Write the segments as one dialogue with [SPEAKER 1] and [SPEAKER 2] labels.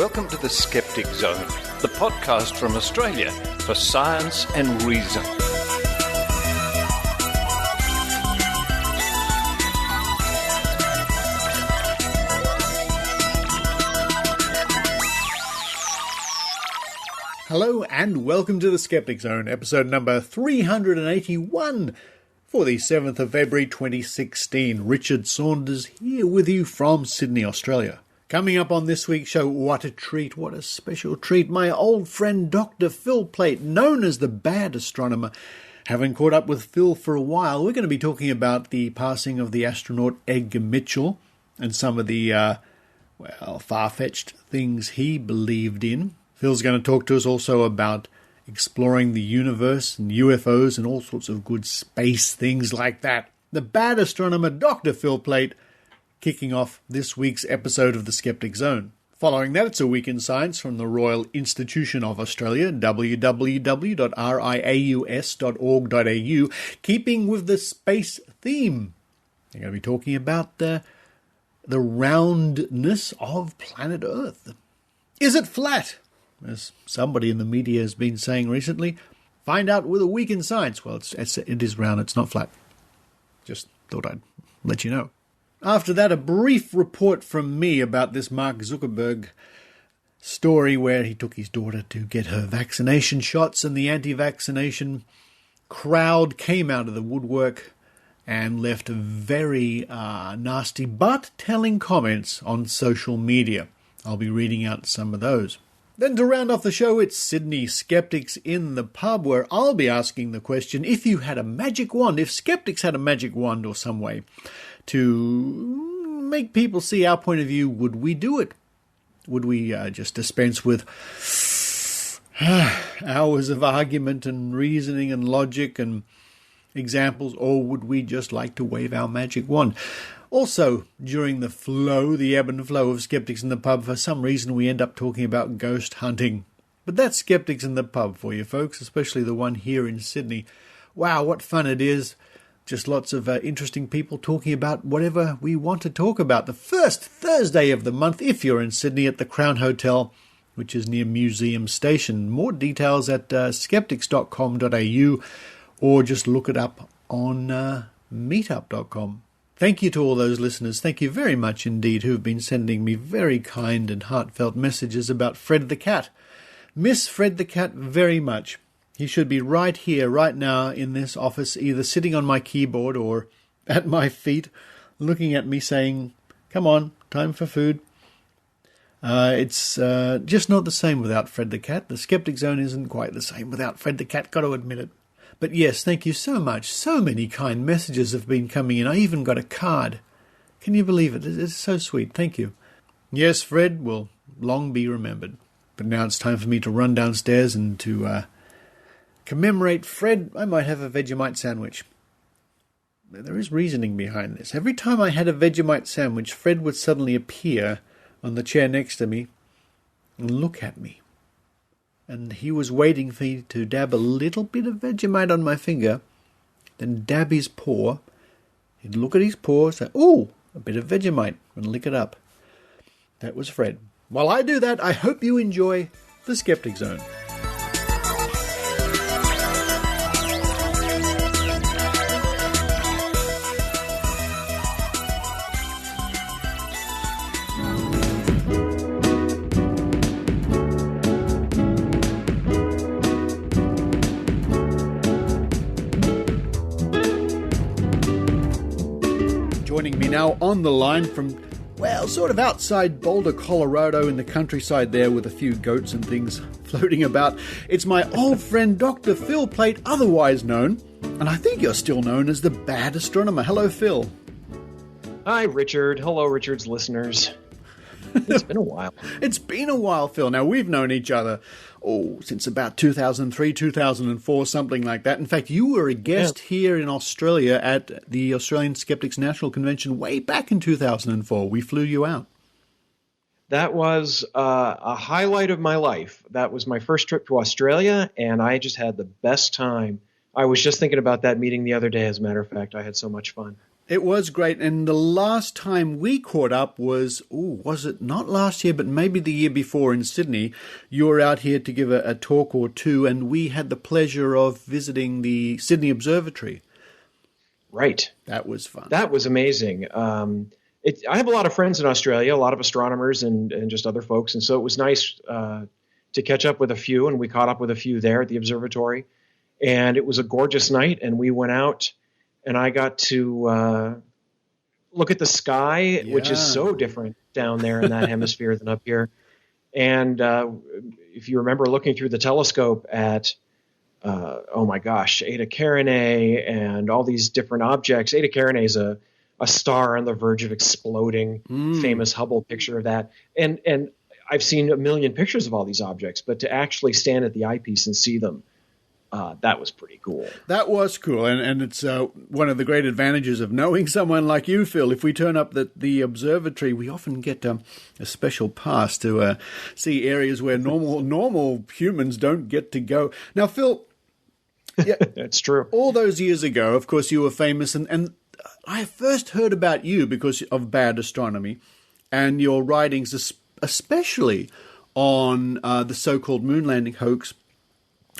[SPEAKER 1] Welcome to the Skeptic Zone, the podcast from Australia for science and reason.
[SPEAKER 2] Hello and welcome to the Skeptic Zone, episode number 381 for the 7th of February 2016. Richard Saunders here with you from Sydney, Australia. Coming up on this week's show, what a treat, what a special treat. My old friend Dr. Phil PlaitWe, known as the Bad Astronomer. Having caught up with Phil for a while, we're going to be talking about the passing of the astronaut Edgar Mitchelll and some of the, far-fetched things he believed in. Phil's going to talk to us also about exploring the universe and UFOs and all sorts of good space things like that. The Bad Astronomer, Dr. Phil PlaitWe, kicking off this week's episode of the Skeptic Zone. Following that, it's a week in science from the Royal Institution of Australia, www.riaus.org.au, keeping with the space theme. They're going to be talking about the roundness of planet Earth. Is it flat? As somebody in the media has been saying recently. Find out with a week in science. Well, it is round, it's not flat. Just thought I'd let you know. After that, a brief report from me about this Mark Zuckerberg story where he took his daughter to get her vaccination shots and the anti-vaccination crowd came out of the woodwork and left very nasty but telling comments on social media. I'll be reading out some of those. Then to round off the show, it's Sydney Skeptics in the pub, where I'll be asking the question, if you had a magic wand, if Skeptics had a magic wand or some way to make people see our point of view, would we do it? Would we just dispense with hours of argument and reasoning and logic and examples, or would we just like to wave our magic wand? Also, during the ebb and flow of Skeptics in the pub, for some reason we end up talking about ghost hunting. But that's Skeptics in the pub for you folks, especially the one here in Sydney. Wow, what fun it is. Just lots of interesting people talking about whatever we want to talk about. The first Thursday of the month, if you're in Sydney, at the Crown Hotel, which is near Museum Station. More details at skeptics.com.au or just look it up on meetup.com. Thank you to all those listeners. Thank you very much indeed who have been sending me very kind and heartfelt messages about Fred the Cat. Miss Fred the Cat very much. He should be right here, right now, in this office, either sitting on my keyboard or at my feet, looking at me saying, come on, time for food. It's just not the same without Fred the Cat. The Skeptic Zone isn't quite the same without Fred the Cat, got to admit it. But yes, thank you so much. So many kind messages have been coming in. I even got a card. Can you believe it? It's so sweet. Thank you. Yes, Fred will long be remembered. But now it's time for me to run downstairs and to commemorate Fred. I might have a Vegemite sandwich. There is reasoning behind this. Every time I had a Vegemite sandwich, Fred would suddenly appear on the chair next to me and look at me. And he was waiting for me to dab a little bit of Vegemite on my finger, then dab his paw. He'd look at his paw, say, "Ooh, a bit of Vegemite," and lick it up. That was Fred. While I do that, I hope you enjoy the Skeptic Zone. Joining me now on the line from, sort of outside Boulder, Colorado, in the countryside there with a few goats and things floating about. It's my old friend Dr. Phil PlaitWe, otherwise known, and I think you're still known as the Bad Astronomer. Hello, Phil.
[SPEAKER 3] Hi, Richard. Hello, Richard's listeners. It's been a while.
[SPEAKER 2] It's been a while, Phil. Now, we've known each other, since about 2003, 2004, something like that. In fact, you were a guest here in Australia at the Australian Skeptics National Convention way back in 2004. We flew you out.
[SPEAKER 3] That was a highlight of my life. That was my first trip to Australia, and I just had the best time. I was just thinking about that meeting the other day, as a matter of fact. I had so much fun.
[SPEAKER 2] It was great, and the last time we caught up was it not last year, but maybe the year before in Sydney. You were out here to give a talk or two, and we had the pleasure of visiting the Sydney Observatory.
[SPEAKER 3] Right.
[SPEAKER 2] That was fun.
[SPEAKER 3] That was amazing. I have a lot of friends in Australia, a lot of astronomers and just other folks, and so it was nice to catch up with a few, and we caught up with a few there at the observatory. And it was a gorgeous night, and we went out, and I got to look at the sky, which is so different down there in that hemisphere than up here. And if you remember looking through the telescope at, Eta Carinae and all these different objects. Eta Carinae is a star on the verge of exploding, famous Hubble picture of that. And I've seen a million pictures of all these objects, but to actually stand at the eyepiece and see them, that was pretty cool.
[SPEAKER 2] That was cool, and it's one of the great advantages of knowing someone like you, Phil. If we turn up at the observatory, we often get a special pass to see areas where normal humans don't get to go. Now, Phil, yeah,
[SPEAKER 3] that's true.
[SPEAKER 2] All those years ago, of course, you were famous, and I first heard about you because of Bad Astronomy and your writings, especially on the so-called moon landing hoax.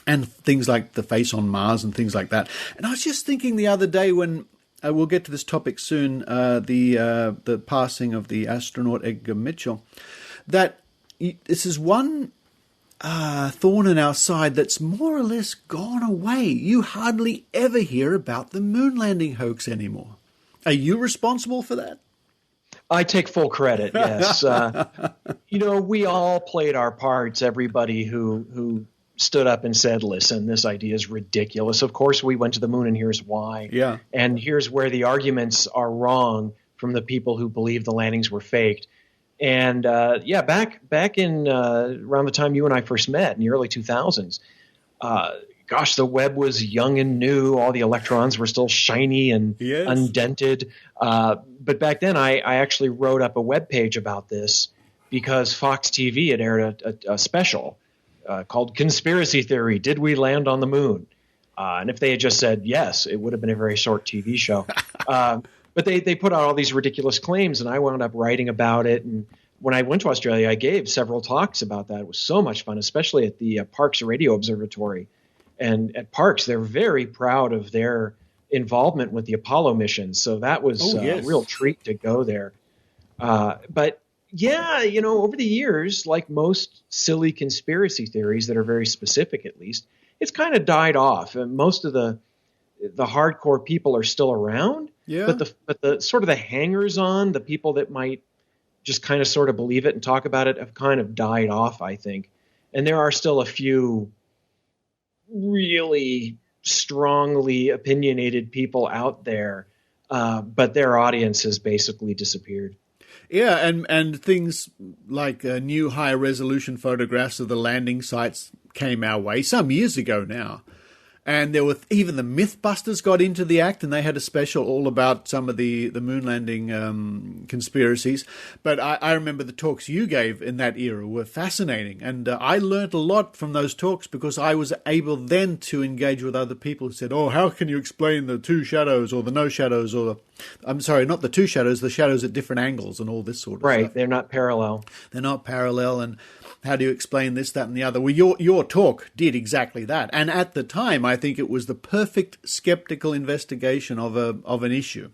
[SPEAKER 2] And things like the face on Mars and things like that. And I was just thinking the other day when we'll get to this topic soon, the passing of the astronaut Edgar Mitchelll, that this is one thorn in our side that's more or less gone away. You hardly ever hear about the moon landing hoax anymore. Are you responsible for that?
[SPEAKER 3] I take full credit, yes. We all played our parts, everybody who stood up and said, listen, this idea is ridiculous. Of course, we went to the moon, and here's why.
[SPEAKER 2] Yeah.
[SPEAKER 3] And here's where the arguments are wrong from the people who believe the landings were faked. And back in around the time you and I first met in the early 2000s, the web was young and new. All the electrons were still shiny and undented. But back then, I actually wrote up a web page about this because Fox TV had aired a special called Conspiracy Theory, Did We Land on the Moon? And if they had just said yes, it would have been a very short TV show. But they put out all these ridiculous claims, and I wound up writing about it. And when I went to Australia, I gave several talks about that. It was so much fun, especially at the Parkes Radio Observatory. And at Parkes, they're very proud of their involvement with the Apollo missions. So that was a real treat to go there. But yeah, over the years, like most silly conspiracy theories that are very specific, at least, it's kind of died off. And most of the hardcore people are still around, but the sort of the hangers-on, the people that might just kind of sort of believe it and talk about it, have kind of died off, I think. And there are still a few really strongly opinionated people out there, but their audience has basically disappeared.
[SPEAKER 2] Yeah, and things like new high-resolution photographs of the landing sites came our way some years ago now. And there were even the Mythbusters got into the act, and they had a special all about some of the moon landing conspiracies. But I remember the talks you gave in that era were fascinating. And I learned a lot from those talks because I was able then to engage with other people who said, how can you explain the two shadows or the no shadows or I'm sorry, not the two shadows, the shadows at different angles and all this sort of stuff.
[SPEAKER 3] Right, they're not parallel.
[SPEAKER 2] They're not parallel, and how do you explain this, that, and the other? Well, your talk did exactly that. And at the time, I think it was the perfect skeptical investigation of an issue.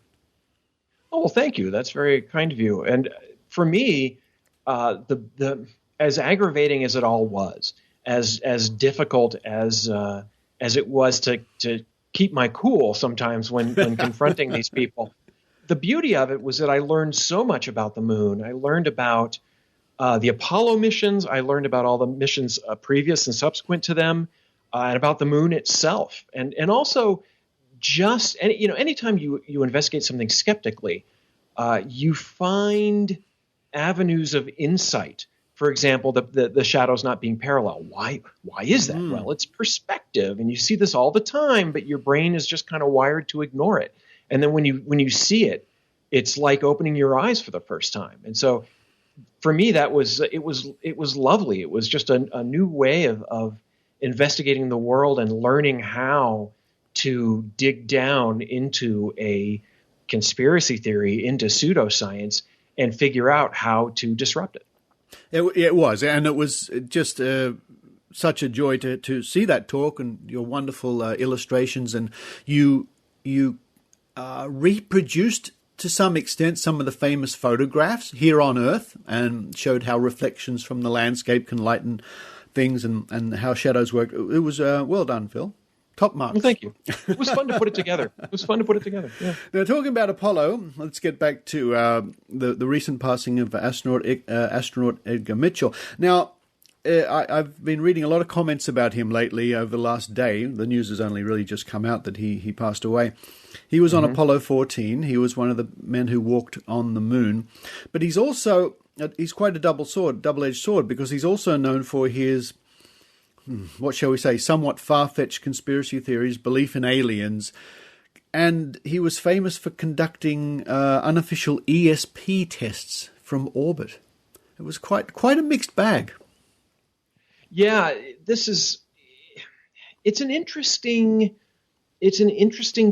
[SPEAKER 3] Oh, well, thank you. That's very kind of you. And for me, the as aggravating as it all was, as difficult as it was to keep my cool sometimes when confronting these people, the beauty of it was that I learned so much about the moon. I learned about the Apollo missions. I learned about all the missions previous and subsequent to them, and about the moon itself. And also just, anytime you investigate something skeptically, you find avenues of insight. For example, the shadows not being parallel. Why is that? Well, it's perspective, and you see this all the time, but your brain is just kind of wired to ignore it. And then when you see it, it's like opening your eyes for the first time. And so, for me, it was lovely. It was just a new way of investigating the world and learning how to dig down into a conspiracy theory into pseudoscience and figure out how to disrupt it.
[SPEAKER 2] It was, and it was just such a joy to see that talk and your wonderful illustrations, and you reproduced to some extent some of the famous photographs here on Earth and showed how reflections from the landscape can lighten things and how shadows work. It was well done, Phil. Top marks.
[SPEAKER 3] Well, thank you. It was fun to put it together. Yeah.
[SPEAKER 2] Now, talking about Apollo, let's get back to the recent passing of astronaut Edgar Mitchell. Now, I've been reading a lot of comments about him lately over the last day. The news has only really just come out that he passed away. He was on Apollo 14. He was one of the men who walked on the moon. But he's quite a double-edged sword, because he's also known for his, what shall we say, somewhat far-fetched conspiracy theories, belief in aliens. And he was famous for conducting unofficial ESP tests from orbit. It was quite a mixed bag.
[SPEAKER 3] Yeah, it's an interesting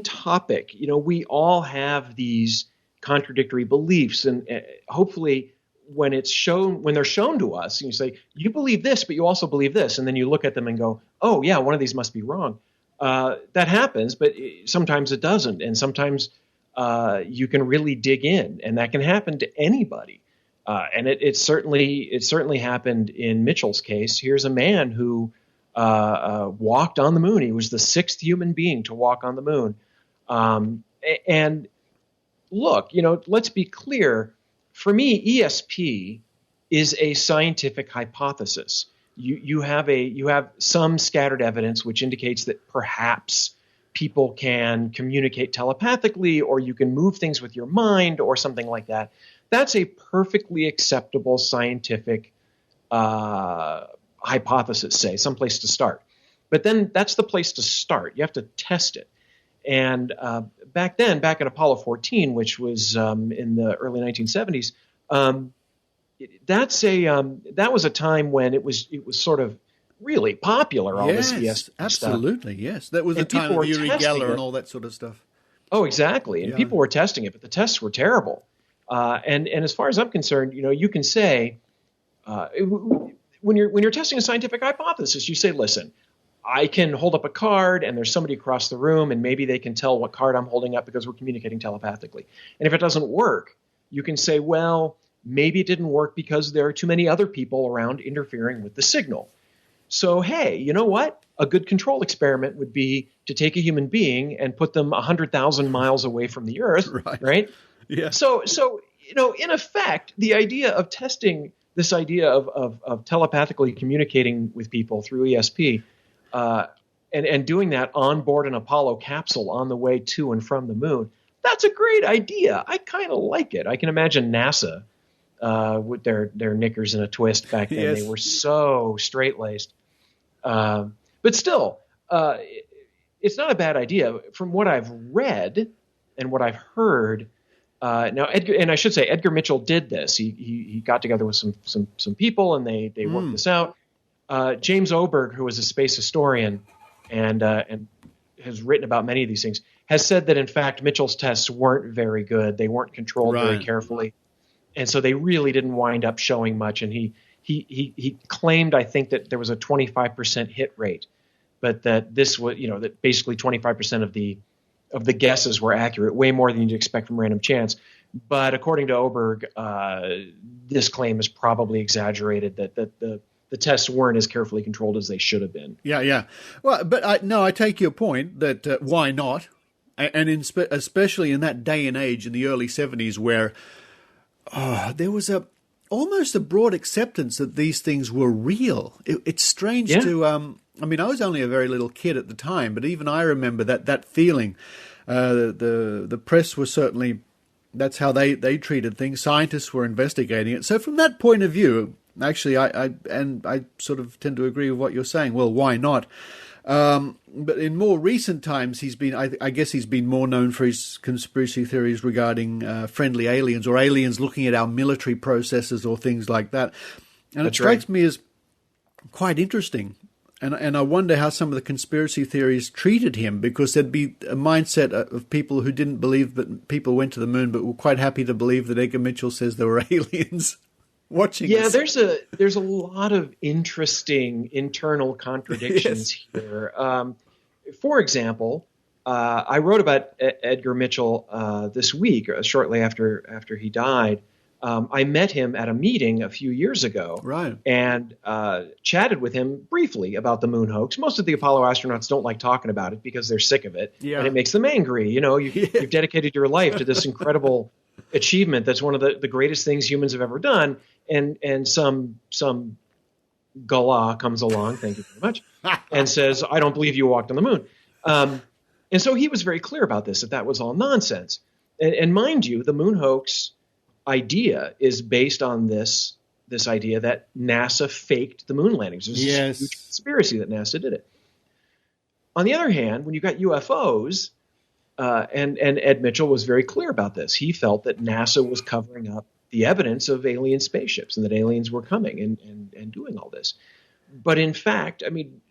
[SPEAKER 3] topic. You know, we all have these contradictory beliefs, and hopefully when they're shown to us, and you say, you believe this, but you also believe this, and then you look at them and go, oh yeah, one of these must be wrong. That happens, but sometimes it doesn't, and sometimes you can really dig in, and that can happen to anybody. And it certainly happened in Mitchell's case. Here's a man who walked on the moon. He was the 6th human being to walk on the moon. And look, you know, let's be clear. For me, ESP is a scientific hypothesis. You have some scattered evidence which indicates that perhaps people can communicate telepathically, or you can move things with your mind, or something like that. That's a perfectly acceptable scientific hypothesis, say, someplace to start. But then that's the place to start. You have to test it. And back at Apollo 14, which was in the early 1970s, that was a time when it was sort of really popular. All this ESP
[SPEAKER 2] absolutely,
[SPEAKER 3] stuff.
[SPEAKER 2] yes. That was the time of Uri Geller and all that sort of stuff.
[SPEAKER 3] Oh, exactly. And people were testing it, but the tests were terrible. And as far as I'm concerned, you know, you can say when you're testing a scientific hypothesis, you say, listen, I can hold up a card and there's somebody across the room and maybe they can tell what card I'm holding up because we're communicating telepathically. And if it doesn't work, you can say, well, maybe it didn't work because there are too many other people around interfering with the signal. So, hey, you know what? A good control experiment would be to take a human being and put them 100,000 miles away from the Earth, right?
[SPEAKER 2] Yeah.
[SPEAKER 3] So you know, in effect, the idea of testing this idea of telepathically communicating with people through ESP and doing that on board an Apollo capsule on the way to and from the moon, that's a great idea. I kind of like it. I can imagine NASA with their knickers in a twist back then. Yes. They were so straight-laced. But still, it's not a bad idea. From what I've read and what I've heard, now Edgar Mitchell did this. He got together with some people and they worked this out. James Oberg, who is a space historian and has written about many of these things, has said that in fact Mitchell's tests weren't very good. They weren't controlled very carefully, and so they really didn't wind up showing much. And he claimed, I think, that there was a 25% hit rate, but that this was, you know, that basically 25% of the guesses were accurate, way more than you'd expect from random chance. But according to Oberg, this claim is probably exaggerated, that the tests weren't as carefully controlled as they should have been.
[SPEAKER 2] Yeah. Well, but I take your point that why not? And especially in that day and age in the early 70s where there was almost a broad acceptance that these things were real. It's strange to... I mean, I was only a very little kid at the time, but even I remember that feeling. The press was certainly... That's how they treated things. Scientists were investigating it. So from that point of view, actually, I sort of tend to agree with what you're saying. Well, why not? But in more recent times, I guess he's been more known for his conspiracy theories regarding friendly aliens or aliens looking at our military processes or things like that. And it strikes me as quite interesting. And I wonder how some of the conspiracy theories treated him, because there'd be a mindset of people who didn't believe that people went to the moon, but were quite happy to believe that Edgar Mitchell says there were aliens watching us.
[SPEAKER 3] Yeah, there's a lot of interesting internal contradictions here. For example, I wrote about Edgar Mitchell this week, shortly after he died. I met him at a meeting a few years ago,
[SPEAKER 2] right,
[SPEAKER 3] and chatted with him briefly about the moon hoax. Most of the Apollo astronauts don't like talking about it because they're sick of it, and it makes them angry. You know, you've dedicated your life to this incredible achievement that's one of the greatest things humans have ever done, and some gullah comes along, thank you very much, and says, I don't believe you walked on the moon. And so he was very clear about this, that was all nonsense. And mind you, the moon hoax idea is based on this idea that NASA faked the moon landings. There's a huge conspiracy that NASA did it. On the other hand, when you got UFOs, and Ed Mitchell was very clear about this, he felt that NASA was covering up the evidence of alien spaceships and that aliens were coming and doing all this. But in fact, I mean,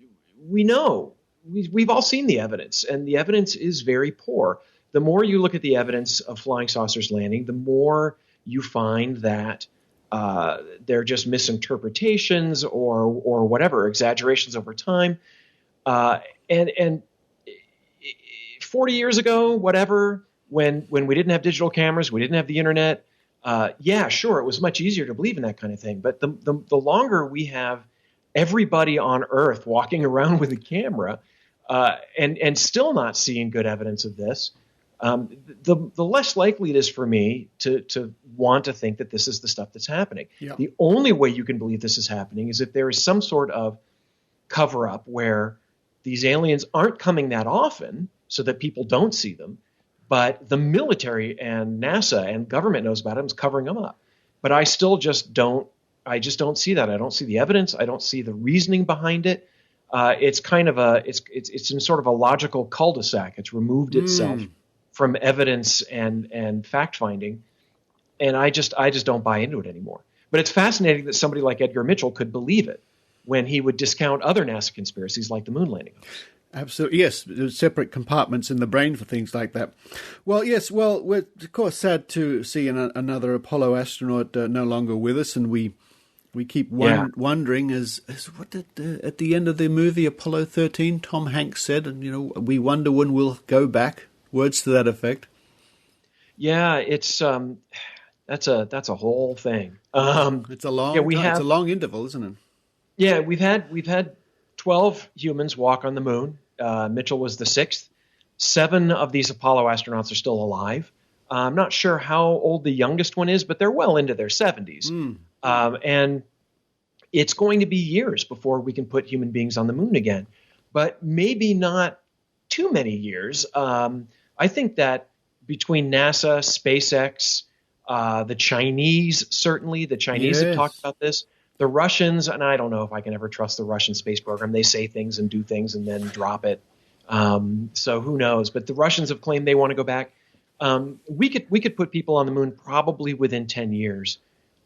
[SPEAKER 3] we know, we've all seen the evidence, and the evidence is very poor. The more you look at the evidence of flying saucers landing, the more you find that they're just misinterpretations or whatever, exaggerations over time. And 40 years ago, whatever, when we didn't have digital cameras, we didn't have the internet, yeah, sure, it was much easier to believe in that kind of thing. But the longer we have everybody on Earth walking around with a camera and still not seeing good evidence of this, the less likely it is for me to want to think that this is the stuff that's happening. Yeah. The only way you can believe this is happening is if there is some sort of cover-up where these aliens aren't coming that often so that people don't see them, but the military and NASA and government knows about them, is covering them up. But I still just don't see that. I don't see the evidence. I don't see the reasoning behind it. It's kind of it's in sort of a logical cul-de-sac. It's removed itself from evidence and fact finding, and I just don't buy into it anymore. But it's fascinating that somebody like Edgar Mitchell could believe it when he would discount other NASA conspiracies like the moon landing.
[SPEAKER 2] Absolutely, yes. There's separate compartments in the brain for things like that. Well, yes. Well, we're of course sad to see another Apollo astronaut no longer with us, and we keep wondering as what did at the end of the movie Apollo 13, Tom Hanks said, and we wonder when we'll go back. Words to that effect. Yeah,
[SPEAKER 3] it's that's a whole thing.
[SPEAKER 2] It's a long it's a long interval, isn't it?
[SPEAKER 3] Yeah, we've had 12 humans walk on the moon. Mitchell was the 6th. 7 of these Apollo astronauts are still alive. I'm not sure how old the youngest one is, but they're well into their 70s. And it's going to be years before we can put human beings on the moon again, but maybe not too many years. I think that between NASA, SpaceX, the Chinese, certainly the Chinese have talked about this. The Russians, and I don't know if I can ever trust the Russian space program. They say things and do things and then drop it. So who knows? But the Russians have claimed they want to go back. We could put people on the moon probably within 10 years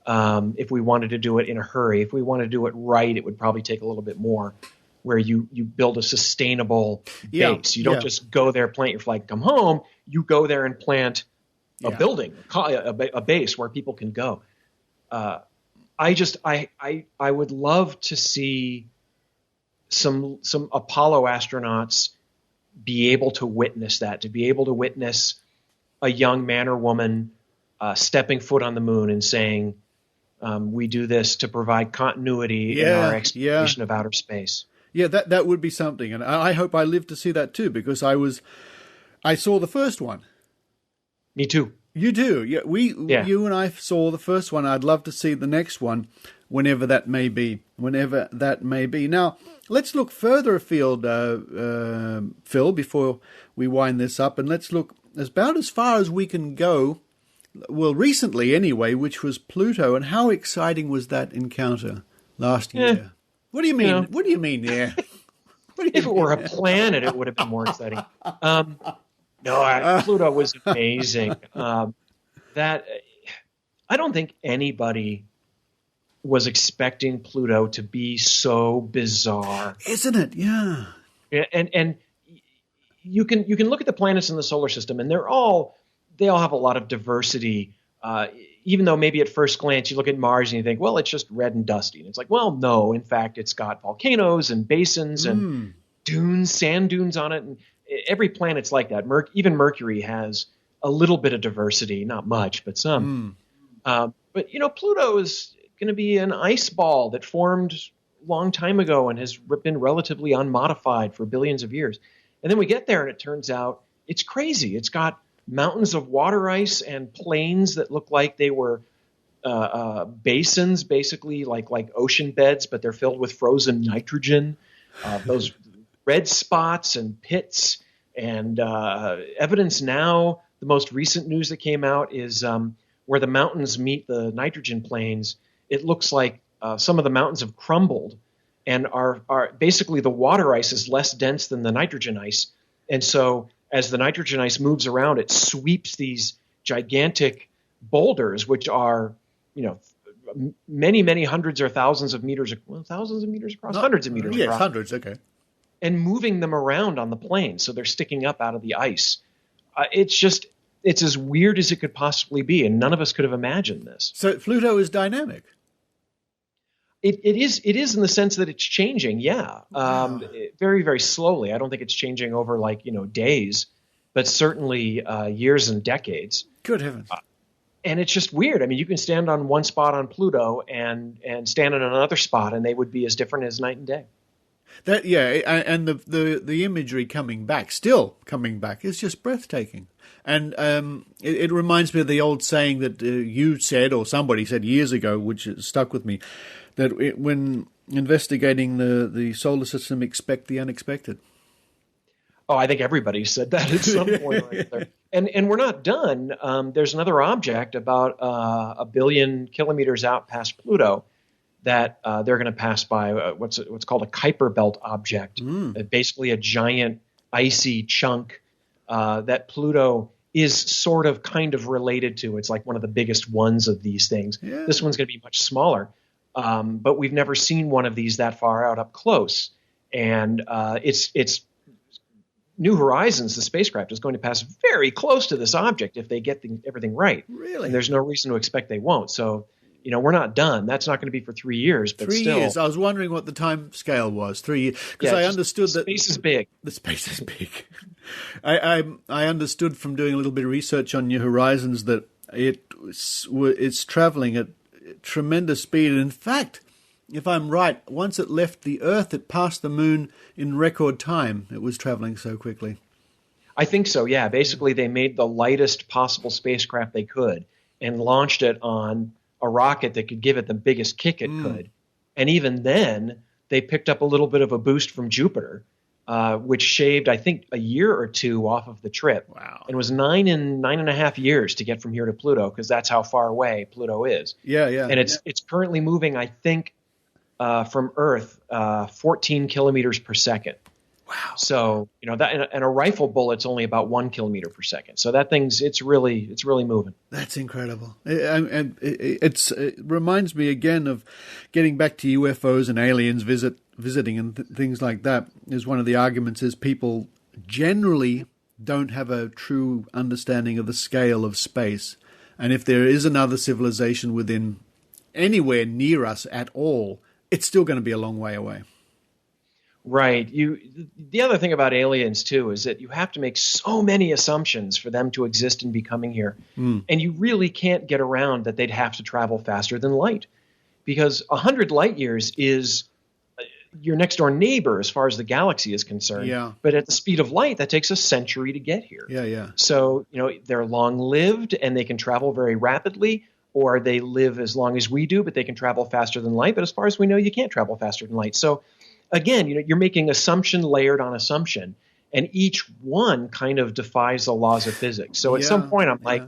[SPEAKER 3] if we wanted to do it in a hurry. If we want to do it right, it would probably take a little bit more, where you build a sustainable base. You don't just go there, plant your flag, come home. You go there and plant a building, a base where people can go. I would love to see some Apollo astronauts be able to witness that, to be able to witness a young man or woman stepping foot on the moon and saying, we do this to provide continuity in our exploration of outer space.
[SPEAKER 2] Yeah, that would be something. And I hope I live to see that too, because I saw the first one.
[SPEAKER 3] Me too.
[SPEAKER 2] You do. Yeah, you and I saw the first one. I'd love to see the next one, whenever that may be. Now, let's look further afield, Phil, before we wind this up, and let's look about as far as we can go. Well, recently anyway, which was Pluto, and how exciting was that encounter last year? What do you mean? Yeah. What do you mean? Yeah.
[SPEAKER 3] If it were a planet, it would have been more exciting. Pluto was amazing. That I don't think anybody was expecting Pluto to be so bizarre.
[SPEAKER 2] Isn't it? Yeah.
[SPEAKER 3] And you can look at the planets in the solar system, and they all have a lot of diversity. Even though maybe at first glance you look at Mars and you think, well, it's just red and dusty. And it's like, well, no, in fact, it's got volcanoes and basins and dunes, sand dunes on it. And every planet's like that. Even Mercury has a little bit of diversity, not much, but some. But, Pluto is going to be an ice ball that formed a long time ago and has been relatively unmodified for billions of years. And then we get there and it turns out it's crazy. It's got mountains of water ice and plains that look like they were basins, basically like ocean beds, but they're filled with frozen nitrogen. Those red spots and pits and evidence now. The most recent news that came out is where the mountains meet the nitrogen plains. It looks like some of the mountains have crumbled and are basically the water ice is less dense than the nitrogen ice, and so as the nitrogen ice moves around, it sweeps these gigantic boulders, which are, many, many hundreds or thousands of meters, thousands of meters across, hundreds of meters across.
[SPEAKER 2] Yes, hundreds, okay.
[SPEAKER 3] And moving them around on the plain, so they're sticking up out of the ice. It's as weird as it could possibly be, and none of us could have imagined this.
[SPEAKER 2] So Pluto is dynamic.
[SPEAKER 3] It is in the sense that it's changing, yeah. Very, very slowly. I don't think it's changing over days, but certainly years and decades.
[SPEAKER 2] Good heavens.
[SPEAKER 3] And it's just weird. I mean, you can stand on one spot on Pluto and stand on another spot, and they would be as different as night and day.
[SPEAKER 2] And the imagery still coming back, is just breathtaking. And it reminds me of the old saying that you said, or somebody said years ago, which stuck with me, that when investigating the solar system, expect the unexpected.
[SPEAKER 3] Oh, I think everybody said that at some point. Right there. And we're not done. There's another object about 1 billion kilometers out past Pluto that they're going to pass by what's called a Kuiper Belt object, basically a giant icy chunk that Pluto is sort of kind of related to. It's like one of the biggest ones of these things. Yeah. This one's going to be much smaller. But we've never seen one of these that far out up close. And it's New Horizons, the spacecraft, is going to pass very close to this object if they get everything right.
[SPEAKER 2] Really?
[SPEAKER 3] And there's no reason to expect they won't. So, we're not done. That's not going to be for 3 years. But
[SPEAKER 2] 3 years. I was wondering what the time scale was. 3 years. Because I understood that
[SPEAKER 3] space is big.
[SPEAKER 2] The space is big. I understood from doing a little bit of research on New Horizons that it's traveling at tremendous speed. And in fact, if I'm right, once it left the Earth, it passed the Moon in record time. It was traveling so quickly.
[SPEAKER 3] I think so, yeah. Basically, they made the lightest possible spacecraft they could and launched it on a rocket that could give it the biggest kick it could. And even then, they picked up a little bit of a boost from Jupiter, which shaved, I think, a year or two off of the trip.
[SPEAKER 2] Wow.
[SPEAKER 3] And it was 9.5 years to get from here to Pluto, because that's how far away Pluto is.
[SPEAKER 2] Yeah.
[SPEAKER 3] And it's currently moving, I think, from Earth 14 kilometers per second.
[SPEAKER 2] Wow.
[SPEAKER 3] So, that and a rifle bullet's only about 1 kilometer per second. So that it's really moving.
[SPEAKER 2] That's incredible. And it reminds me again of getting back to UFOs and aliens visiting and things like that. Is one of the arguments is people generally don't have a true understanding of the scale of space. And if there is another civilization within anywhere near us at all, it's still going to be a long way away.
[SPEAKER 3] Right. The other thing about aliens, too, is that you have to make so many assumptions for them to exist and be coming here. And you really can't get around that they'd have to travel faster than light, because 100 light years is your next door neighbor as far as the galaxy is concerned.
[SPEAKER 2] Yeah.
[SPEAKER 3] But at the speed of light, that takes a century to get here.
[SPEAKER 2] Yeah.
[SPEAKER 3] So, they're long-lived and they can travel very rapidly, or they live as long as we do, but they can travel faster than light. But as far as we know, you can't travel faster than light. So again, you're making assumption layered on assumption, and each one kind of defies the laws of physics. So at some point, I'm like,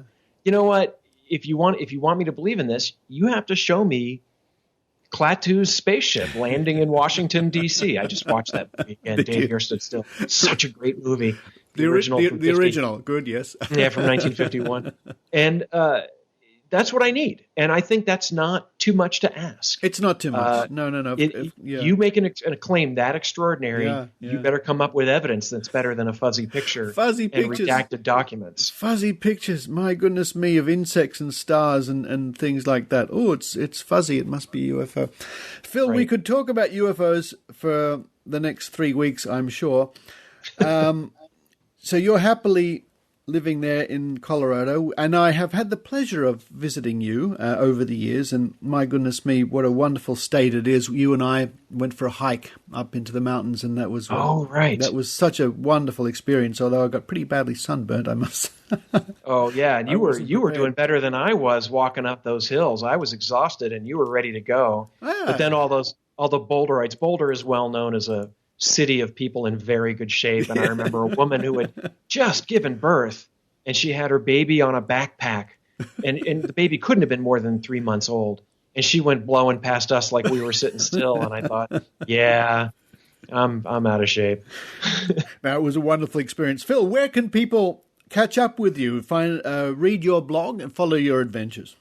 [SPEAKER 3] you know what? If you want me to believe in this, you have to show me Klaatu's spaceship landing in Washington, D.C. I just watched that movie again. Dave Here Stood Still. Such a great movie.
[SPEAKER 2] The original. Good, yes.
[SPEAKER 3] Yeah, from 1951. And that's what I need. And I think that's not too much to ask.
[SPEAKER 2] It's not too much. No.
[SPEAKER 3] You make a claim that extraordinary, you better come up with evidence that's better than a fuzzy picture and redacted documents.
[SPEAKER 2] Fuzzy pictures, my goodness me, of insects and stars and things like that. Oh, it's fuzzy. It must be UFO. Phil, we could talk about UFOs for the next 3 weeks, I'm sure. So you're happily living there in Colorado, and I have had the pleasure of visiting you over the years, and my goodness me, what a wonderful state it is. You and I went for a hike up into the mountains, and that was that was such a wonderful experience, although I got pretty badly sunburnt, I must.
[SPEAKER 3] Oh yeah, and you were doing better than I was walking up those hills. I was exhausted, and you were ready to go. But then all the Boulderites. Boulder is well known as a city of people in very good shape. And I remember a woman who had just given birth, and she had her baby on a backpack, and the baby couldn't have been more than 3 months old. And she went blowing past us like we were sitting still. And I thought, yeah, I'm out of shape.
[SPEAKER 2] That was a wonderful experience. Phil, where can people catch up with you, read your blog and follow your adventures?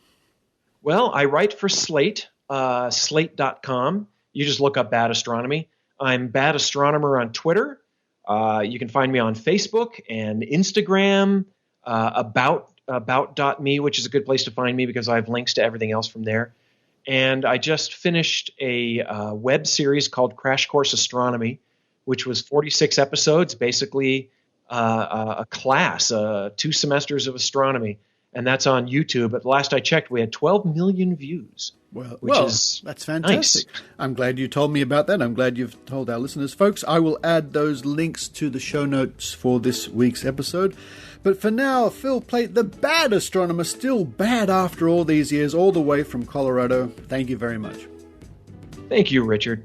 [SPEAKER 3] Well, I write for Slate, slate.com. You just look up Bad Astronomy. I'm Bad Astronomer on Twitter. You can find me on Facebook and Instagram, about.me, which is a good place to find me because I have links to everything else from there. And I just finished a web series called Crash Course Astronomy, which was 46 episodes, basically a class, 2 semesters of astronomy. And that's on YouTube. At the last I checked, we had 12 million views. Well,
[SPEAKER 2] that's fantastic. Nice. I'm glad you told me about that. I'm glad you've told our listeners. Folks, I will add those links to the show notes for this week's episode. But for now, Phil Plait, the bad astronomer, still bad after all these years, all the way from Colorado. Thank you very much.
[SPEAKER 3] Thank you, Richard.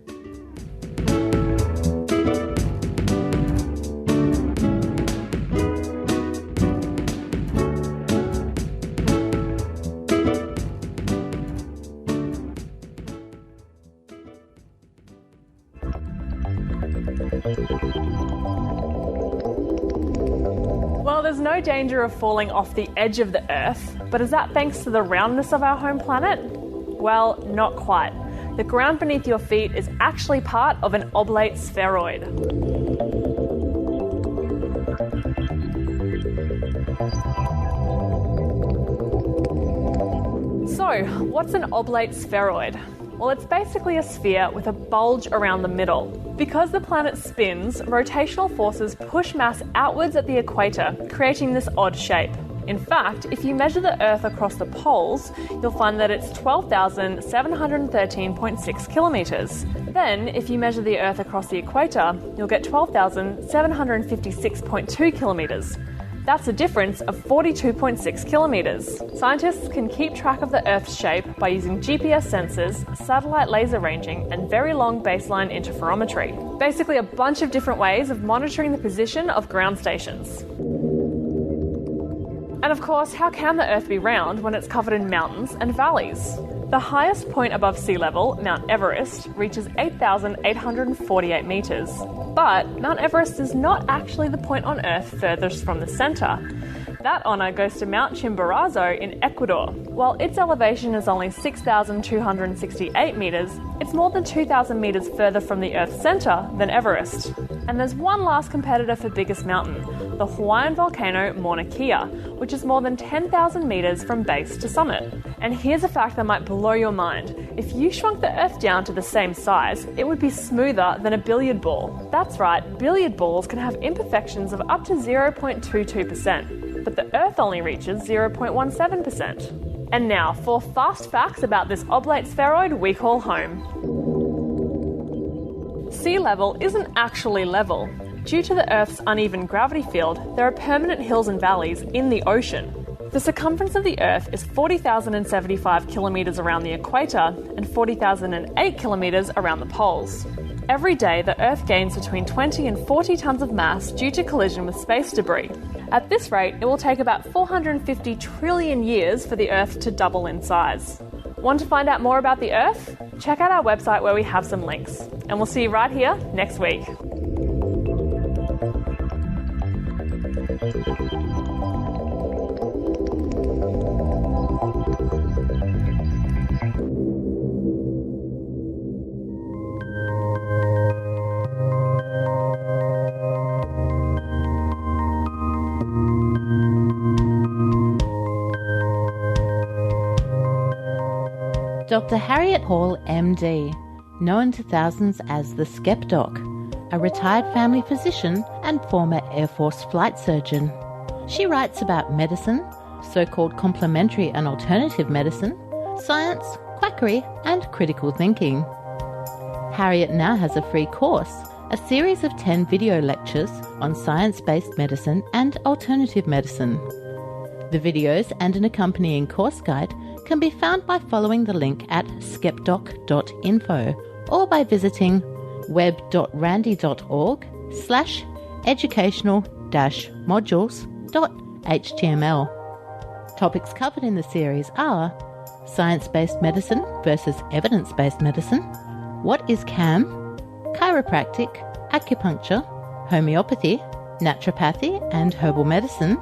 [SPEAKER 4] Well, there's no danger of falling off the edge of the Earth, but is that thanks to the roundness of our home planet? Well, not quite. The ground beneath your feet is actually part of an oblate spheroid. So, what's an oblate spheroid? Well, it's basically a sphere with a bulge around the middle. Because the planet spins, rotational forces push mass outwards at the equator, creating this odd shape. In fact, if you measure the Earth across the poles, you'll find that it's 12,713.6 kilometres. Then, if you measure the Earth across the equator, you'll get 12,756.2 kilometres. That's a difference of 42.6 kilometres. Scientists can keep track of the Earth's shape by using GPS sensors, satellite laser ranging, and very long baseline interferometry. Basically a bunch of different ways of monitoring the position of ground stations. And of course, how can the Earth be round when it's covered in mountains and valleys? The highest point above sea level, Mount Everest, reaches 8,848 metres. But Mount Everest is not actually the point on Earth furthest from the centre. That honour goes to Mount Chimborazo in Ecuador. While its elevation is only 6,268 metres, it's more than 2,000 metres further from the Earth's centre than Everest. And there's one last competitor for biggest mountain, the Hawaiian volcano Mauna Kea, which is more than 10,000 metres from base to summit. And here's a fact that might blow your mind. If you shrunk the Earth down to the same size, it would be smoother than a billiard ball. That's right, billiard balls can have imperfections of up to 0.22%, but the Earth only reaches 0.17%. And now, for fast facts about this oblate spheroid we call home. Sea level isn't actually level. Due to the Earth's uneven gravity field, there are permanent hills and valleys in the ocean. The circumference of the Earth is 40,075 kilometres around the equator and 40,008 kilometres around the poles. Every day, the Earth gains between 20 and 40 tonnes of mass due to collision with space debris. At this rate, it will take about 450 trillion years for the Earth to double in size. Want to find out more about the Earth? Check out our website where we have some links. And we'll see you right here next week.
[SPEAKER 5] Dr. Harriet Hall, MD, known to thousands as the Skepdoc, a retired family physician and former Air Force flight surgeon. She writes about medicine, so-called complementary and alternative medicine, science, quackery, and critical thinking. Harriet now has a free course, a series of 10 video lectures on science-based medicine and alternative medicine. The videos and an accompanying course guide can be found by following the link at skepdoc.info or by visiting web.randy.org/educational-modules.html. Topics covered in the series are science-based medicine versus evidence-based medicine, what is CAM, chiropractic, acupuncture, homeopathy, naturopathy and herbal medicine,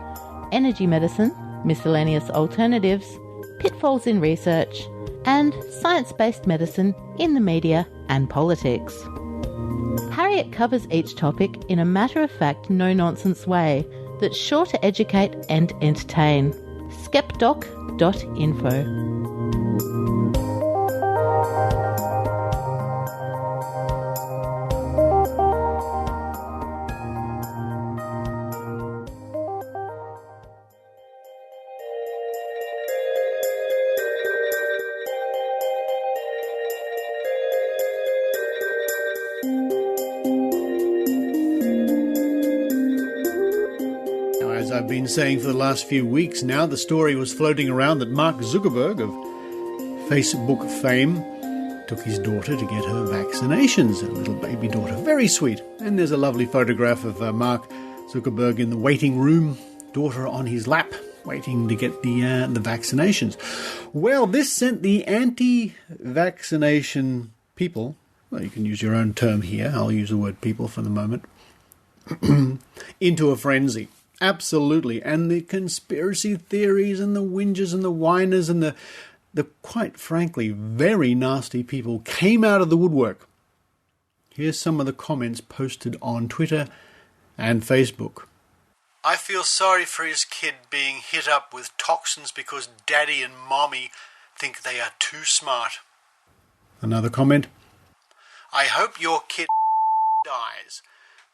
[SPEAKER 5] energy medicine, miscellaneous alternatives, pitfalls in research, and science-based medicine in the media and politics. Harriet covers each topic in a matter-of-fact, no-nonsense way that's sure to educate and entertain. Skepdoc.info.
[SPEAKER 2] I've been saying for the last few weeks now, the story was floating around that Mark Zuckerberg of Facebook fame took his daughter to get her vaccinations, a little baby daughter, very sweet. And there's a lovely photograph of Mark Zuckerberg in the waiting room, daughter on his lap, waiting to get the vaccinations. Well, this sent the anti-vaccination people, well, you can use your own term here, I'll use the word people for the moment, into a frenzy. Absolutely. And the conspiracy theories and the whingers and the whiners and the quite frankly very nasty people came out of the woodwork. Here's some of the comments posted on Twitter and Facebook. I feel sorry for his kid being hit up with toxins because daddy and mommy think they are too smart. Another comment. I hope your kid dies,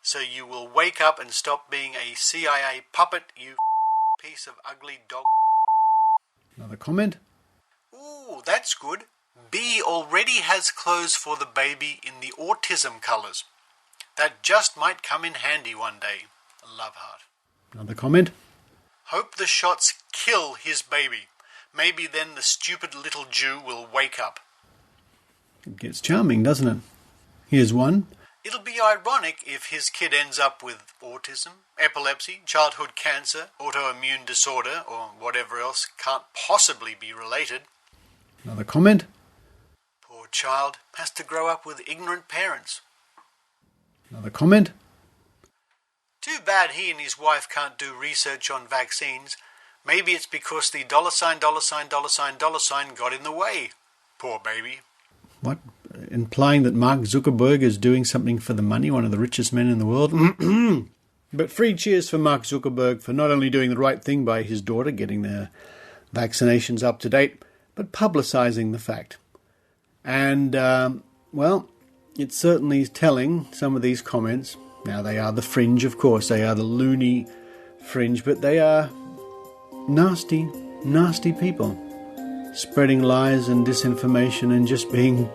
[SPEAKER 2] so you will wake up and stop being a CIA puppet, you piece of ugly dog. Another comment. Ooh, that's good. B already has clothes for the baby in the autism colours. That just might come in handy one day. Love heart. Another comment. Hope the shots kill his baby. Maybe then the stupid little Jew will wake up. It gets charming, doesn't it? Here's one. It'll be ironic if his kid ends up with autism, epilepsy, childhood cancer, autoimmune disorder, or whatever else can't possibly be related. Another comment. Poor child has to grow up with ignorant parents. Another comment. Too bad he and his wife can't do research on vaccines. Maybe it's because the $$ got in the way. Poor baby. What? Implying that Mark Zuckerberg is doing something for the money, one of the richest men in the world? But free cheers for Mark Zuckerberg for not only doing the right thing by his daughter, getting their vaccinations up to date, but publicising the fact. And, well, it's certainly telling, some of these comments. Now, they are the fringe, of course. They are the loony fringe, but they are nasty, nasty people. Spreading lies and disinformation and just being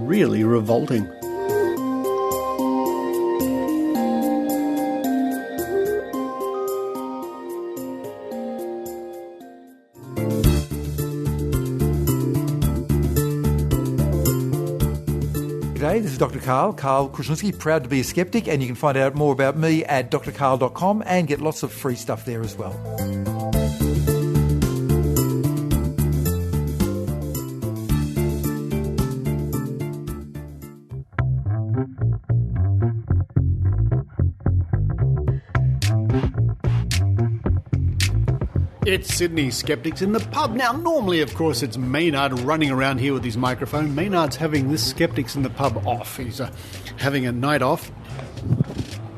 [SPEAKER 2] really revolting.
[SPEAKER 6] G'day, this is Dr. Karl Kruszelnicki, proud to be a skeptic, and you can find out more about me at drkarl.com and get lots of free stuff there as well.
[SPEAKER 2] It's Sydney Skeptics in the pub. Now, normally, of course, it's Maynard running around here with his microphone. Maynard's having this Skeptics in the pub off. He's having a night off.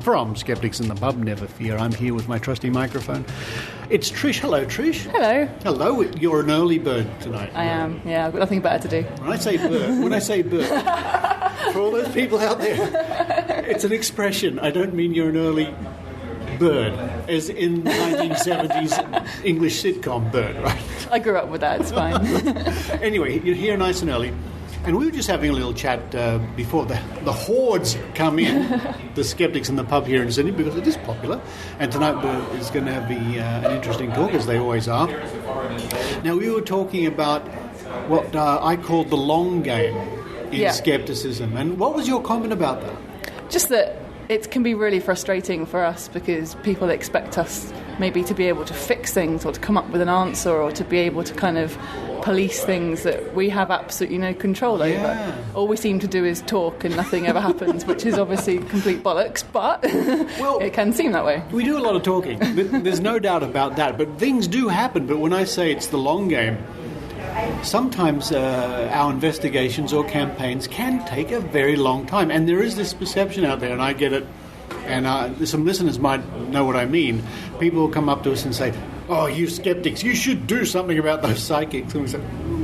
[SPEAKER 2] From Skeptics in the Pub, never fear, I'm here with my trusty microphone. It's Trish. Hello, Trish.
[SPEAKER 7] Hello.
[SPEAKER 2] Hello. You're an early bird tonight.
[SPEAKER 7] I am. Yeah, I've got nothing better to do.
[SPEAKER 2] When I say bird, for all those people out there, it's an expression. I don't mean you're an early bird, as in 1970s English sitcom Bird, right?
[SPEAKER 7] I grew up with that. It's fine.
[SPEAKER 2] Anyway, you're here nice and early. And we were just having a little chat before the hordes come in, the Skeptics in the Pub here in Sydney, because it is popular. And tonight is going to be an interesting talk, as they always are. Now, we were talking about what I called the long game in skepticism. And what was your comment about that?
[SPEAKER 7] Just that it can be really frustrating for us because people expect us maybe to be able to fix things or to come up with an answer or to be able to kind of police things that we have absolutely no control over. All we seem to do is talk and nothing ever happens, which is obviously complete bollocks, but well, it can seem that way.
[SPEAKER 2] We do a lot of talking. There's no doubt about that, but things do happen. But when I say it's the long game, sometimes our investigations or campaigns can take a very long time. And there is this perception out there, and I get it, and some listeners might know what I mean. People will come up to us and say, "Oh, you skeptics, you should do something about those psychics." And we say,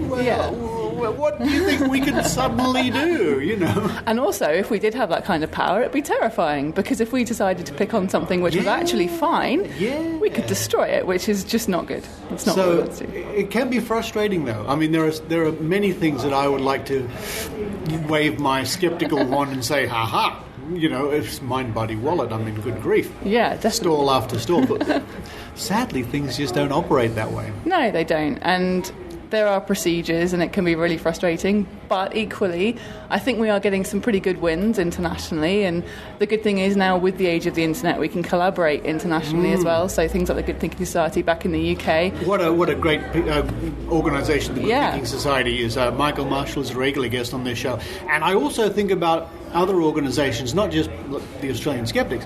[SPEAKER 2] well, what do you think we could suddenly do, you know?
[SPEAKER 7] And also, if we did have that kind of power, it'd be terrifying, because if we decided to pick on something which was actually fine, we could destroy it, which is just not good. It's not what we want to do.
[SPEAKER 2] It can be frustrating, though. I mean, there are many things that I would like to wave my skeptical wand and say, ha-ha, you know, it's mind, body, wallet, I mean, good grief.
[SPEAKER 7] Yeah, definitely.
[SPEAKER 2] Stall after stall. But sadly, things just don't operate that way.
[SPEAKER 7] No, they don't. And there are procedures, and it can be really frustrating, but equally I think we are getting some pretty good wins internationally, and the good thing is now with the age of the internet we can collaborate internationally as well, so things like the Good Thinking Society back in the UK.
[SPEAKER 2] What a great organisation the Good Thinking Society is. Michael Marshall is a regular guest on this show, and I also think about other organisations, not just the Australian Skeptics.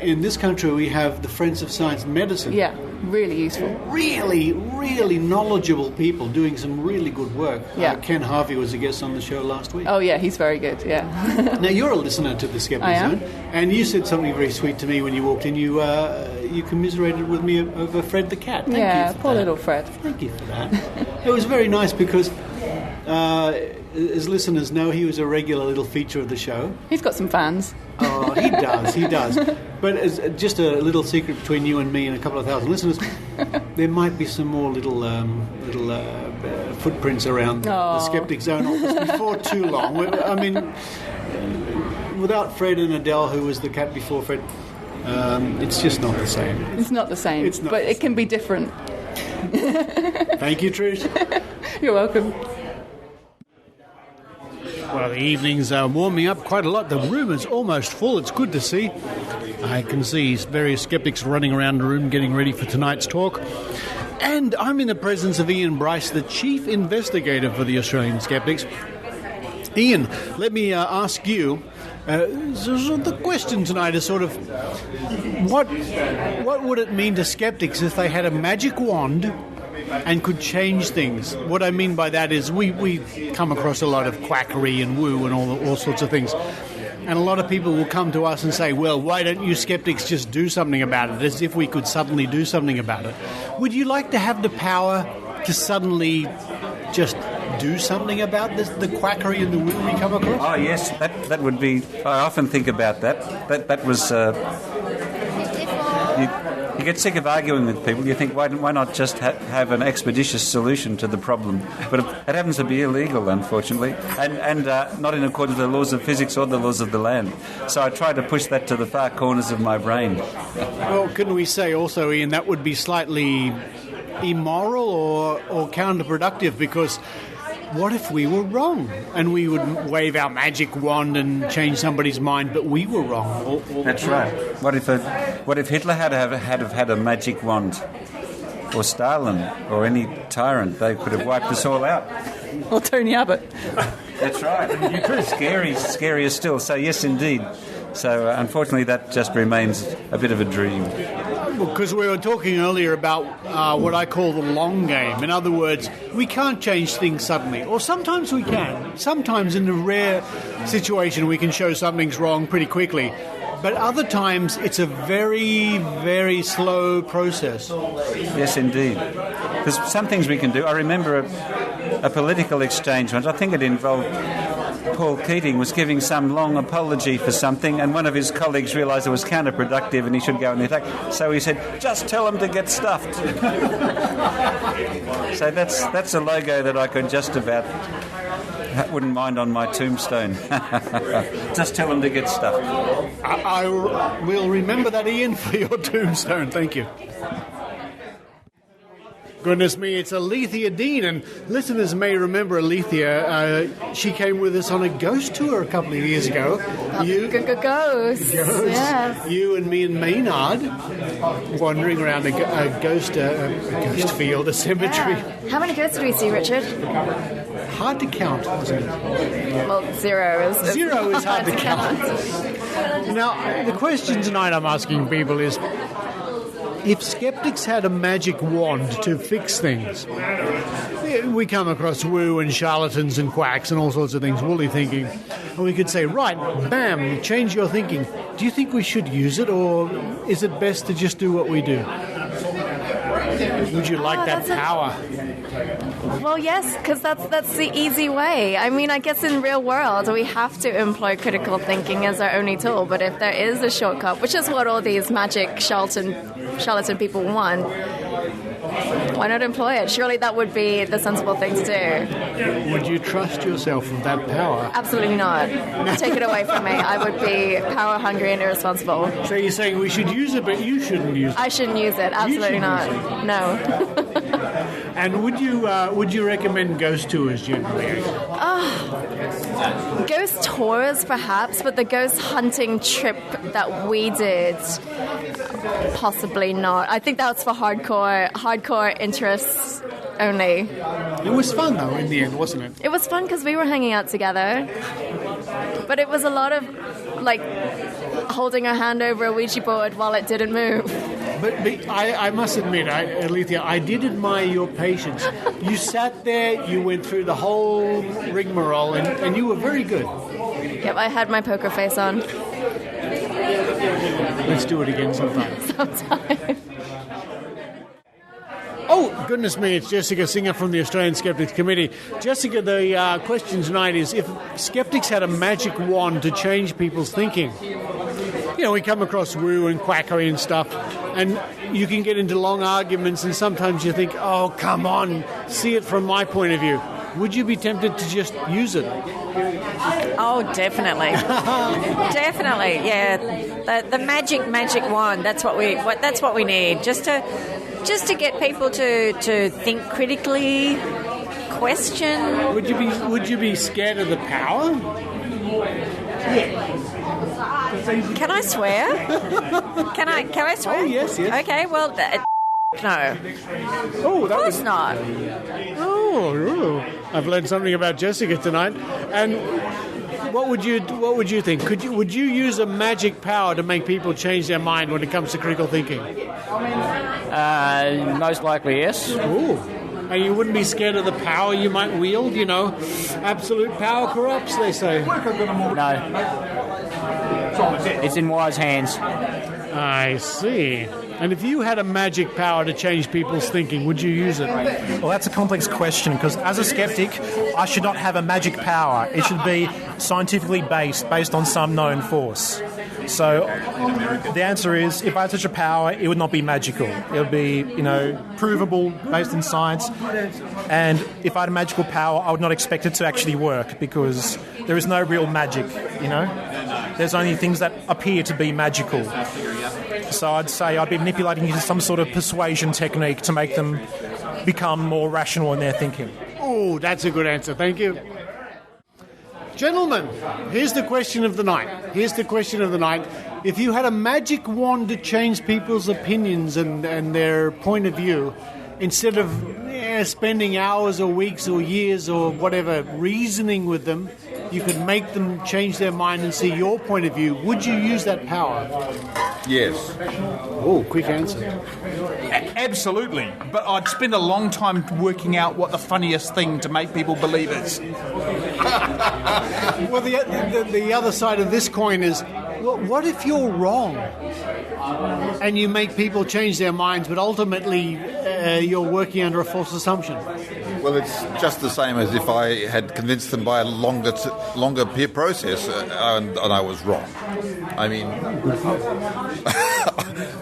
[SPEAKER 2] In this country we have the Friends of Science and Medicine.
[SPEAKER 7] Yeah, really useful.
[SPEAKER 2] Really, really knowledgeable people doing some really good work. Ken Harvey was a guest on the show last week.
[SPEAKER 7] Oh yeah, he's very good,
[SPEAKER 2] Now you're a listener to the Skeptic Zone, and you said something very sweet to me when you walked in. You commiserated with me over Fred the cat. Thank you for
[SPEAKER 7] poor
[SPEAKER 2] that.
[SPEAKER 7] Little Fred.
[SPEAKER 2] Thank you for that. It was very nice because as listeners know, he was a regular little feature of the show.
[SPEAKER 7] He's got some fans.
[SPEAKER 2] Oh, he does. But as just a little secret between you and me and a couple of thousand listeners, there might be some more little footprints around the Skeptic Zone office before too long. I mean, without Fred and Adele, who was the cat before Fred, it's just not the same.
[SPEAKER 7] It's not the same, it can be different.
[SPEAKER 2] Thank you, Trish.
[SPEAKER 7] You're welcome.
[SPEAKER 2] Well, the evenings are warming up quite a lot. The room is almost full. It's good to see. I can see various skeptics running around the room getting ready for tonight's talk. And I'm in the presence of Ian Bryce, the chief investigator for the Australian Skeptics. Ian, let me ask you, the question tonight is sort of, what would it mean to skeptics if they had a magic wand and could change things? What I mean by that is we come across a lot of quackery and woo and all sorts of things. And a lot of people will come to us and say, well, why don't you skeptics just do something about it, as if we could suddenly do something about it. Would you like to have the power to suddenly just do something about the quackery and the woo we come across?
[SPEAKER 8] Oh, yes, that would be... I often think about that. That was... You get sick of arguing with people. You think, why not just have an expeditious solution to the problem? But it happens to be illegal, unfortunately, and not in accordance with the laws of physics or the laws of the land. So I try to push that to the far corners of my brain.
[SPEAKER 2] Well, couldn't we say also, Ian, that would be slightly immoral or counterproductive, because what if we were wrong and we would wave our magic wand and change somebody's mind, but we were wrong?
[SPEAKER 8] That's right. What if Hitler had had a magic wand, or Stalin, or any tyrant? They could have wiped us all out.
[SPEAKER 7] Or Tony Abbott.
[SPEAKER 8] That's right. Scarier still. So yes, indeed. So unfortunately, that just remains a bit of a dream.
[SPEAKER 2] Because we were talking earlier about what I call the long game. In other words, we can't change things suddenly. Or sometimes we can. Sometimes in a rare situation we can show something's wrong pretty quickly. But other times it's a very, very slow process.
[SPEAKER 8] Yes, indeed. There's some things we can do. I remember a political exchange once. I think it involved Paul Keating was giving some long apology for something, and one of his colleagues realised it was counterproductive and he should go on the attack. So he said, "Just tell him to get stuffed." So that's a logo that I could just about wouldn't mind on my tombstone. Just tell him to get stuffed.
[SPEAKER 2] I will remember that, Ian, for your tombstone. Thank you. Goodness me, it's Alethea Dean, and listeners may remember Alethea. She came with us on a ghost tour a couple of years ago.
[SPEAKER 9] Ghosts. Yes.
[SPEAKER 2] You and me and Maynard wandering around a ghost field, a cemetery.
[SPEAKER 9] Yeah. How many ghosts did we see, Richard?
[SPEAKER 2] Hard to count, isn't it?
[SPEAKER 9] Well, zero is
[SPEAKER 2] hard to count. Now, the question tonight I'm asking people is, if skeptics had a magic wand to fix things, we come across woo and charlatans and quacks and all sorts of things, woolly thinking, and we could say, right, bam, change your thinking. Do you think we should use it, or is it best to just do what we do? Would you like that power?
[SPEAKER 9] Well, yes, because that's the easy way. I mean, I guess in real world, we have to employ critical thinking as our only tool. But if there is a shortcut, which is what all these magic charlatan people want, why not employ it? Surely that would be the sensible thing to do.
[SPEAKER 2] Would you trust yourself with that power?
[SPEAKER 9] Absolutely not. Take it away from me. I would be power hungry and irresponsible.
[SPEAKER 2] So you're saying we should use it, but you shouldn't use it?
[SPEAKER 9] I shouldn't use it. Absolutely not. No.
[SPEAKER 2] And would you recommend ghost tours generally?
[SPEAKER 9] Ghost tours, perhaps, but the ghost hunting trip that we did, possibly not. I think that's for hardcore interests only.
[SPEAKER 2] It was fun, though, in the end, wasn't it?
[SPEAKER 9] It was fun because we were hanging out together, but it was a lot of, like, holding a hand over a Ouija board while it didn't move.
[SPEAKER 2] But I must admit, Alethea, I did admire your patience. You sat there, you went through the whole rigmarole, and you were very good.
[SPEAKER 9] Yep, I had my poker face on.
[SPEAKER 2] Let's do it again sometime. Oh, goodness me, it's Jessica Singer from the Australian Skeptics Committee. Jessica, the question tonight is, if skeptics had a magic wand to change people's thinking, you know, we come across woo and quackery and stuff, and you can get into long arguments, and sometimes you think, oh, come on, see it from my point of view. Would you be tempted to just use it?
[SPEAKER 10] Oh, definitely. Definitely, yeah. The magic wand, that's what we need. Just to get people to think critically, question.
[SPEAKER 2] Would you be scared of the power?
[SPEAKER 10] Can I swear? Can I swear?
[SPEAKER 2] Oh, yes.
[SPEAKER 10] Okay, well, no.
[SPEAKER 2] Oh,
[SPEAKER 10] of course not.
[SPEAKER 2] Oh, I've learned something about Jessica tonight. And what would you think? Would you use a magic power to make people change their mind when it comes to critical thinking?
[SPEAKER 11] Most likely, yes.
[SPEAKER 2] Ooh. And you wouldn't be scared of the power you might wield, you know? Absolute power corrupts, they say.
[SPEAKER 11] No. It's in wise hands.
[SPEAKER 2] I see. And if you had a magic power to change people's thinking, would you use it?
[SPEAKER 12] Well, that's a complex question, because as a skeptic, I should not have a magic power. It should be scientifically based on some known force. So the answer is, if I had such a power, it would not be magical. It would be, provable, based in science. And if I had a magical power, I would not expect it to actually work, because there is no real magic, There's only things that appear to be magical. So I'd say I'd be manipulating into some sort of persuasion technique to make them become more rational in their thinking.
[SPEAKER 2] Oh, that's a good answer. Thank you. Gentlemen, here's the question of the night. If you had a magic wand to change people's opinions and their point of view, instead of spending hours or weeks or years or whatever reasoning with them, you could make them change their mind and see your point of view, would you use that power?
[SPEAKER 13] Yes.
[SPEAKER 2] Oh, quick answer.
[SPEAKER 13] Absolutely. But I'd spend a long time working out what the funniest thing to make people believe is.
[SPEAKER 2] Well, the other side of this coin is, What if you're wrong and you make people change their minds, but ultimately you're working under a false assumption?
[SPEAKER 14] Well, it's just the same as if I had convinced them by a longer peer process and I was wrong. I mean,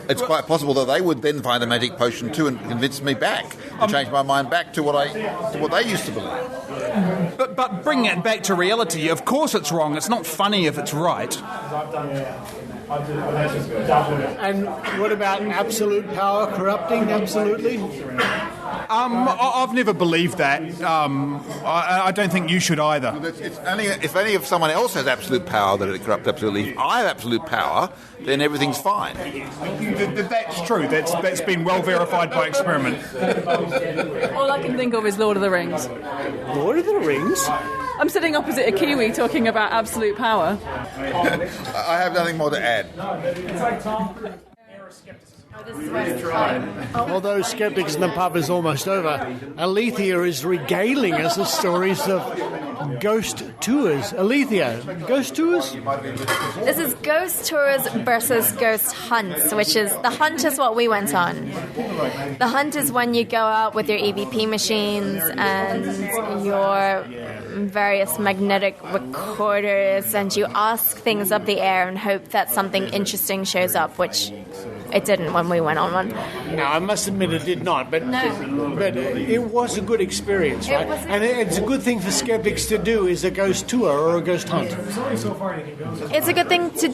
[SPEAKER 14] it's quite possible that they would then find a magic potion too and convince me back and change my mind back to what they used to believe.
[SPEAKER 13] But bring it back to reality. Of course it's wrong. It's not funny if it's right.
[SPEAKER 2] And what about absolute power corrupting? Absolutely?
[SPEAKER 13] I've never believed that. I don't think you should either.
[SPEAKER 14] If only if someone else has absolute power that it corrupts absolutely. If I have absolute power, then everything's fine.
[SPEAKER 13] That's true. That's been well verified by experiment.
[SPEAKER 7] All I can think of is Lord of the Rings.
[SPEAKER 2] Lord of the Rings?
[SPEAKER 7] I'm sitting opposite a Kiwi talking about absolute power.
[SPEAKER 14] I have nothing more to add.
[SPEAKER 2] Although Skeptics in the Pub is almost over, Alethea is regaling us the stories of ghost tours. Alethea, ghost tours?
[SPEAKER 9] This is ghost tours versus ghost hunts, which is, the hunt is what we went on. The hunt is when you go out with your EVP machines and your various magnetic recorders and you ask things up the air and hope that something interesting shows up, which it didn't when we went on one.
[SPEAKER 2] No, I must admit it did not, but it was a good experience, right? And it's a good thing for skeptics to do, is a ghost tour or a ghost hunt.
[SPEAKER 9] It's a good thing to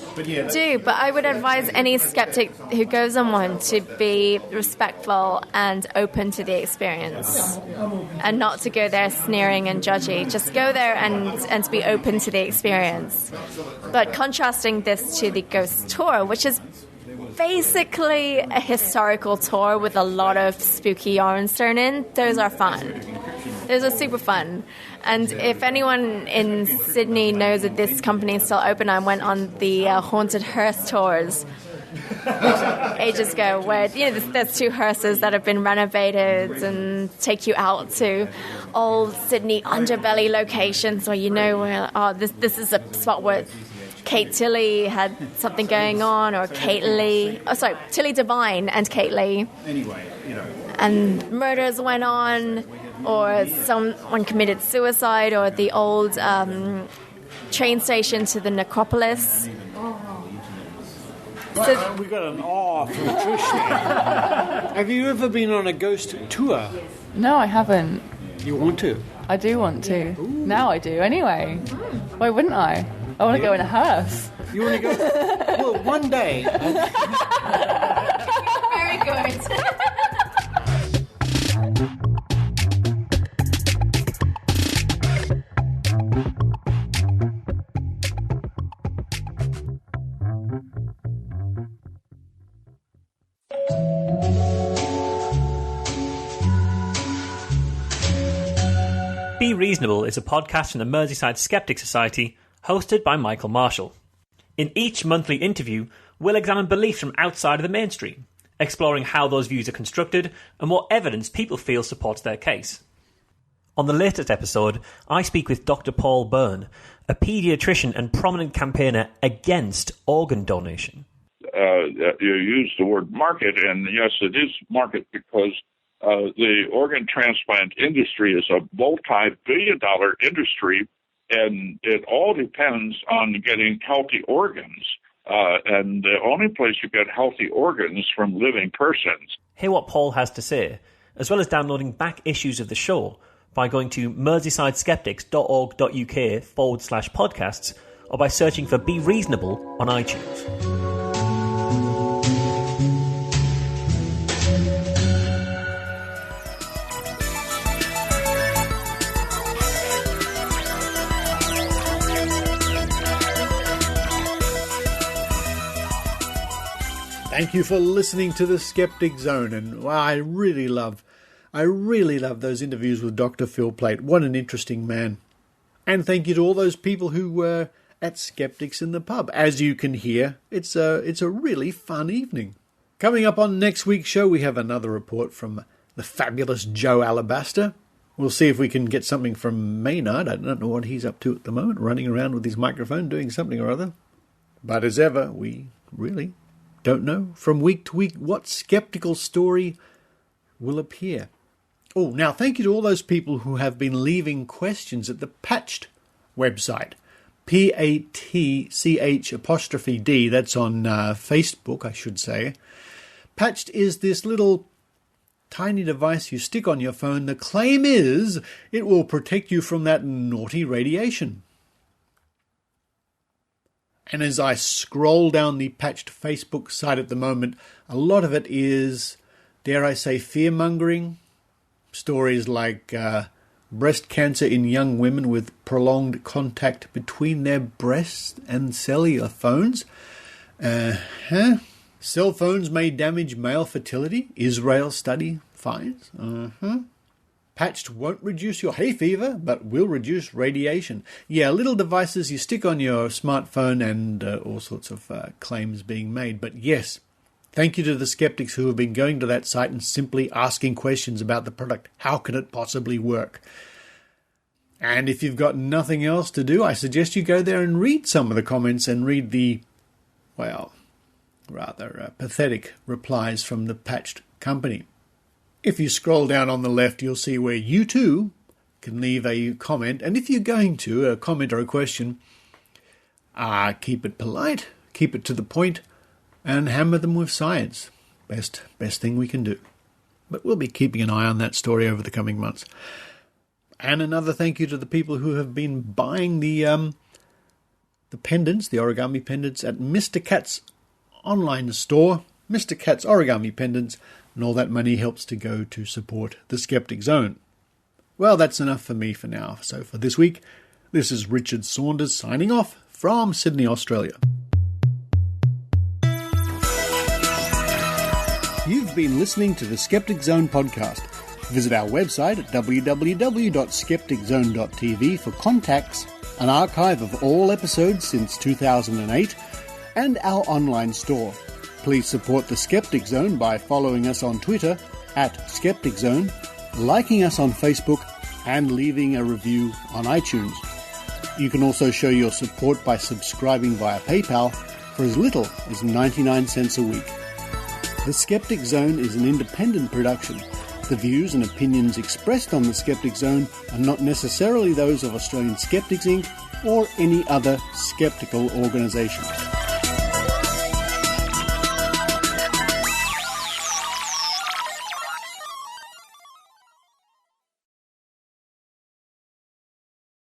[SPEAKER 9] do, but I would advise any skeptic who goes on one to be respectful and open to the experience, and not to go there sneering and judgy. Just go there and be open to the experience. But contrasting this to the ghost tour, which is basically a historical tour with a lot of spooky yarns thrown in, those are fun. Those are super fun. And if anyone in Sydney knows that this company is still open, I went on the Haunted Hearse tours ages ago, where there's two hearses that have been renovated and take you out to old Sydney underbelly locations where where this is a spot where Kate Tilley had something going on, or Tilly Devine and Kate Lee.
[SPEAKER 2] Anyway,
[SPEAKER 9] and murders went on, or someone committed suicide, or the old train station to the necropolis.
[SPEAKER 2] Well, we got an awe from Trish there. Have you ever been on a ghost tour?
[SPEAKER 7] No, I haven't.
[SPEAKER 2] You want to?
[SPEAKER 7] I do want to. Ooh. Now I do, anyway. Why wouldn't I? I want to go in a hearse.
[SPEAKER 2] You want to go? Well, one day.
[SPEAKER 9] Very good.
[SPEAKER 15] Be Reasonable is a podcast from the Merseyside Skeptic Society, hosted by Michael Marshall. In each monthly interview, we'll examine beliefs from outside of the mainstream, exploring how those views are constructed and what evidence people feel supports their case. On the latest episode, I speak with Dr Paul Byrne, a paediatrician and prominent campaigner against organ donation.
[SPEAKER 16] You used the word market, and yes, it is market because the organ transplant industry is a multi-billion-dollar industry, and it all depends on getting healthy organs. And the only place you get healthy organs from living persons.
[SPEAKER 15] Hear what Paul has to say, as well as downloading back issues of the show by going to merseysideskeptics.org.uk/podcasts or by searching for Be Reasonable on iTunes.
[SPEAKER 2] Thank you for listening to the Skeptic Zone, and I really love those interviews with Dr. Phil Plait. What an interesting man. And thank you to all those people who were at Skeptics in the Pub. As you can hear, it's a really fun evening. Coming up on next week's show, we have another report from the fabulous Joe Alabaster. We'll see if we can get something from Maynard. I don't know what he's up to at the moment, running around with his microphone, doing something or other. But as ever, we really don't know from week to week what skeptical story will appear. Oh, now thank you to all those people who have been leaving questions at the Patched website. PATCH''D, that's on Facebook, I should say. Patched is this little tiny device you stick on your phone. The claim is it will protect you from that naughty radiation. And as I scroll down the Patched Facebook site at the moment, a lot of it is, dare I say, fear-mongering. Stories like breast cancer in young women with prolonged contact between their breasts and cellular phones. Cell phones may damage male fertility. Israel study finds. Patched won't reduce your hay fever, but will reduce radiation. Yeah, little devices you stick on your smartphone and all sorts of claims being made. But yes, thank you to the skeptics who have been going to that site and simply asking questions about the product. How can it possibly work? And if you've got nothing else to do, I suggest you go there and read some of the comments and read the, well, rather pathetic replies from the Patched company. If you scroll down on the left, you'll see where you too can leave a comment. And if you're going to, a comment or a question, keep it polite, keep it to the point, and hammer them with science. Best thing we can do. But we'll be keeping an eye on that story over the coming months. And another thank you to the people who have been buying the pendants, the origami pendants, at Mr. Cat's online store, Mr. Cat's Origami Pendants, and all that money helps to go to support the Skeptic Zone. Well, that's enough for me for now. So for this week, this is Richard Saunders signing off from Sydney, Australia. You've been listening to the Skeptic Zone podcast. Visit our website at www.skepticzone.tv for contacts, an archive of all episodes since 2008, and our online store. Please support the Skeptic Zone by following us on Twitter @SkepticZone, liking us on Facebook, and leaving a review on iTunes. You can also show your support by subscribing via PayPal for as little as 99 cents a week. The Skeptic Zone is an independent production. The views and opinions expressed on the Skeptic Zone are not necessarily those of Australian Skeptics Inc. or any other skeptical organisation.